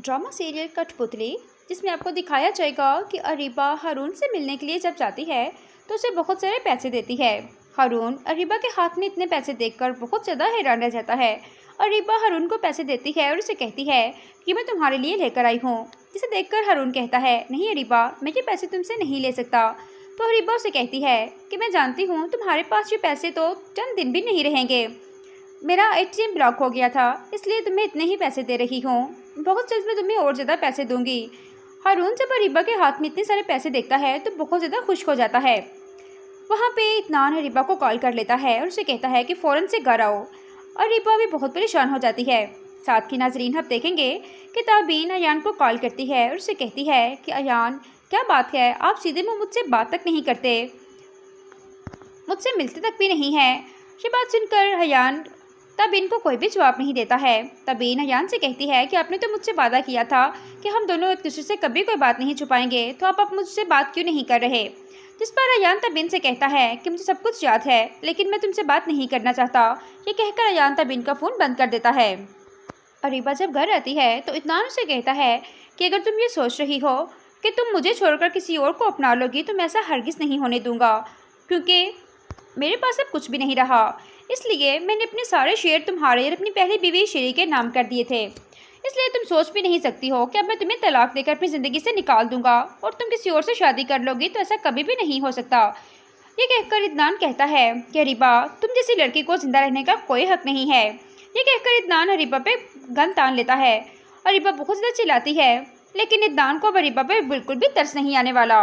Drama serial कठपुतली, जिसमें आपको दिखाया जाएगा कि अरीबा हारून से मिलने के लिए जब जाती है तो उसे बहुत सारे पैसे देती है। हारून अरीबा के हाथ में इतने पैसे देखकर बहुत ज़्यादा हैरान रह जाता है। अरीबा हारून को पैसे देती है और उसे कहती है कि मैं तुम्हारे लिए लेकर आई हूँ, जिसे देखकर हारून कहता है, नहीं अरीबा, मैं ये पैसे तुमसे नहीं ले सकता। तो अरीबा उसे कहती है कि मैं जानती हूँ तुम्हारे पास ये पैसे तो चंद दिन भी नहीं रहेंगे, मेरा एटीएम ब्लॉक हो गया था, इसलिए तुम्हें इतने ही पैसे दे रही हूँ, बहुत जल्द मैं तुम्हें और ज़्यादा पैसे दूंगी। हारून जब अरीबा के हाथ में इतने सारे पैसे देखता है तो बहुत ज़्यादा खुश हो जाता है। वहाँ पे इत्नान अरीबा को कॉल कर लेता है और उसे कहता है कि फ़ौरन से घर आओ। अरीबा भी बहुत परेशान हो जाती है। साथ की नाजरीन हम देखेंगे कि ताबीन अयान को कॉल करती है और उसे कहती है कि अयान, क्या बात है, आप सीधे मुँह मुझसे बात तक नहीं करते, मुझसे मिलते तक भी नहीं है। ये बात सुनकर अयान ताबीन को कोई भी जवाब नहीं देता है। ताबीन अयान से कहती है कि आपने तो मुझसे वादा किया था कि हम दोनों एक दूसरे से कभी कोई बात नहीं छुपाएंगे, तो आप मुझसे बात क्यों नहीं कर रहे। जिस पर अयान ताबीन से कहता है कि मुझे सब कुछ याद है, लेकिन मैं तुमसे बात नहीं करना चाहता। ये कहकर अयान ताबीन का फ़ोन बंद कर देता है। अरीबा जब घर आती है तो इत्नान उसे कहता है कि अगर तुम ये सोच रही हो कि तुम मुझे छोड़कर किसी और को अपना लोगी तो मैं ऐसा हरगिज़ नहीं होने दूंगा, क्योंकि मेरे पास अब कुछ भी नहीं रहा। इसलिए मैंने अपने सारे शेयर तुम्हारे और अपनी पहली बीवी शेरी के नाम कर दिए थे, इसलिए तुम सोच भी नहीं सकती हो कि अब मैं तुम्हें तलाक देकर अपनी ज़िंदगी से निकाल दूंगा और तुम किसी और से शादी कर लोगी, तो ऐसा कभी भी नहीं हो सकता। ये कहकर इत्नान कहता है कि अरीबा, तुम जैसी लड़की को जिंदा रहने का कोई हक नहीं है। ये कहकर इत्नान अरीबा पे गन तान लेता है। अरीबा बहुत ज़्यादा चिल्लाती है, लेकिन इत्नान को अब अरीबा पे बिल्कुल भी तरस नहीं आने वाला।